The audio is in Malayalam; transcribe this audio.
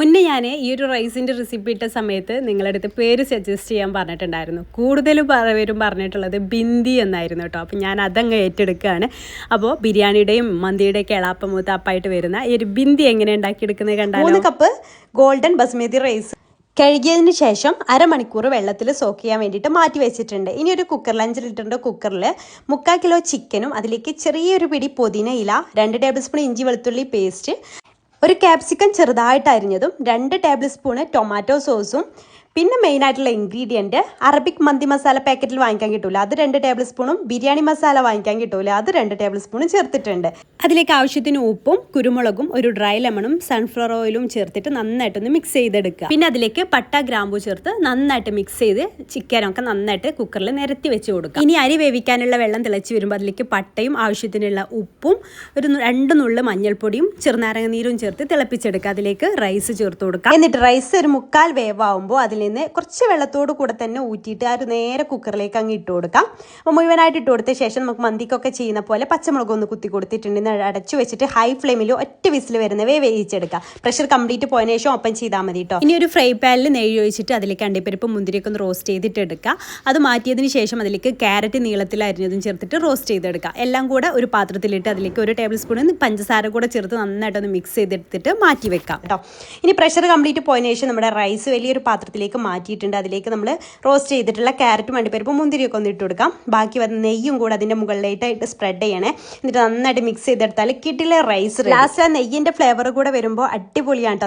മുന്നേ ഞാൻ ഈ ഒരു റൈസിൻ്റെ റെസിപ്പി ഇട്ട സമയത്ത് നിങ്ങളുടെ അടുത്ത് പേര് സജസ്റ്റ് ചെയ്യാൻ പറഞ്ഞിട്ടുണ്ടായിരുന്നു. കൂടുതലും പേരും പറഞ്ഞിട്ടുള്ളത് ബിന്ദി എന്നായിരുന്നു കേട്ടോ. അപ്പോൾ ഞാൻ അതങ്ങ് ഏറ്റെടുക്കുകയാണ്. അപ്പോൾ ബിരിയാണിയുടെയും മന്തിയുടെയൊക്കെ എളാപ്പമൂത്ത അപ്പായിട്ട് വരുന്ന ഈ ഒരു ബിന്ദി എങ്ങനെ ഉണ്ടാക്കിയെടുക്കുന്നത് കണ്ടാൽ 3 കപ്പ് ഗോൾഡൻ ബസ്മതി റൈസ് കഴുകിയതിന് ശേഷം അരമണിക്കൂർ വെള്ളത്തിൽ സോക്ക് ചെയ്യാൻ വേണ്ടിയിട്ട് മാറ്റി വെച്ചിട്ടുണ്ട്. ഇനി ഒരു കുക്കറിൽ 5 ലിറ്ററിൻ്റെ കുക്കറിൽ 3/4 കിലോ ചിക്കനും അതിലേക്ക് ചെറിയൊരു പിടി പുതിന ഇല, 2 ടേബിൾ സ്പൂൺ ഇഞ്ചി വെളുത്തുള്ളി പേസ്റ്റ്, ഒരു ക്യാപ്സിക്കം ചെറുതായിട്ട് അരിഞ്ഞതും, 2 ടേബിൾ സ്പൂണ് ടൊമാറ്റോ സോസും, പിന്നെ മെയിനായിട്ടുള്ള ഇൻഗ്രീഡിയൻറ്റ് അറബിക് മന്തി മസാല പാക്കറ്റിൽ വാങ്ങിക്കാൻ കിട്ടില്ല, അത് 2 ടേബിൾ സ്പൂണും ബിരിയാണി മസാല വാങ്ങിക്കാൻ കിട്ടില്ല, അത് 2 ടേബിൾ സ്പൂണും ചേർത്തിട്ടുണ്ട്. അതിലേക്ക് ആവശ്യത്തിന് ഉപ്പും കുരുമുളകും ഒരു ഡ്രൈ ലെമണും സൺഫ്ലവർ ഓയിലും ചേർത്തിട്ട് നന്നായിട്ടൊന്ന് മിക്സ് ചെയ്തെടുക്കുക. പിന്നെ അതിലേക്ക് പട്ട ഗ്രാമ്പൂ ചേർത്ത് നന്നായിട്ട് മിക്സ് ചെയ്ത് ചിക്കനൊക്കെ നന്നായിട്ട് കുക്കറിൽ നിരത്തി വെച്ച് കൊടുക്കുക. ഇനി അരി വേവിക്കാനുള്ള വെള്ളം തിളച്ച് വരുമ്പോൾ അതിലേക്ക് പട്ടയും ആവശ്യത്തിനുള്ള ഉപ്പും ഒരു 2 നുള്ള് മഞ്ഞൾപ്പൊടിയും ചെറുനാരങ്ങ നീരും ചേർത്ത് തിളപ്പിച്ചെടുക്കുക. അതിലേക്ക് റൈസ് ചേർത്ത് കൊടുക്കുക. എന്നിട്ട് റൈസ് ഒരു 1/4 വേവാകുമ്പോൾ അതിൽ നിന്ന് കുറച്ച് വെള്ളത്തോട് കൂടെ തന്നെ ഊറ്റിയിട്ട് ആ ഒരു നേരെ കുക്കറിലേക്ക് അങ്ങ് ഇട്ട് കൊടുക്കാം. അപ്പോൾ മുഴുവനായിട്ട് ഇട്ട് കൊടുത്ത ശേഷം നമുക്ക് മന്തിക്കൊക്കെ ചെയ്യുന്ന പോലെ പച്ചമുളക് ഒന്ന് കുത്തി കൊടുത്തിട്ടുണ്ടെന്ന് അടച്ചു വെച്ചിട്ട് ഹൈ ഫ്ലെയിമിൽ ഒറ്റ വിസിൽ വരുന്നവേ വേവിച്ചെടുക്കാം. പ്രഷർ കംപ്ലീറ്റ് പോയതിനു ശേഷം ഓപ്പൺ ചെയ്താൽ മതി കേട്ടോ. ഇനി ഒരു ഫ്രൈ പാനിൽ നെയ്യ് ഒഴിച്ചിട്ട് അതിലേക്ക് അണ്ടിപ്പരിപ്പ് മുന്തിരിയൊക്കെ ഒന്ന് റോസ്റ്റ് ചെയ്തിട്ട് എടുക്കുക. അത് മാറ്റിയതിന് ശേഷം അതിലേക്ക് ക്യാരറ്റ് നീളത്തിൽ അരിഞ്ഞതും ചേർത്തിട്ട് റോസ്റ്റ് ചെയ്തെടുക്കുക. എല്ലാം കൂടെ ഒരു പാത്രത്തിലിട്ട് അതിലേക്ക് 1 ടേബിൾ സ്പൂൺ പഞ്ചസാര കൂടെ ചേർത്ത് നന്നായിട്ടൊന്ന് മിക്സ് ചെയ്തെടുത്തിട്ട് മാറ്റി വെക്കാം കേട്ടോ. ഇനി പ്രഷർ കംപ്ലീറ്റ് പോയതിനു ശേഷം നമ്മുടെ റൈസ് വലിയൊരു പാത്രത്തിലേക്ക് മാറ്റിയിട്ടുണ്ട്. അതിലേക്ക് നമ്മൾ റോസ്റ്റ് ചെയ്തിട്ടുള്ള ക്യാരറ്റും അണ്ടിപ്പരിപ്പും മുന്തിരിയൊക്കെ ഒന്ന് ഇട്ട് കൊടുക്കാം. ബാക്കി വന്ന നെയ്യും കൂടെ അതിൻ്റെ മുകളിലായിട്ട് സ്പ്രെഡ് ചെയ്യണേ. എന്നിട്ട് നന്നായിട്ട് മിക്സ് ചെയ്തെടുത്താൽ കിട്ടില്ല റൈസ്. ലാസ്റ്റ് ആ നെയ്യിൻ്റെ ഫ്ലേവർ കൂടെ വരുമ്പോൾ അടിപൊളിയാണ്.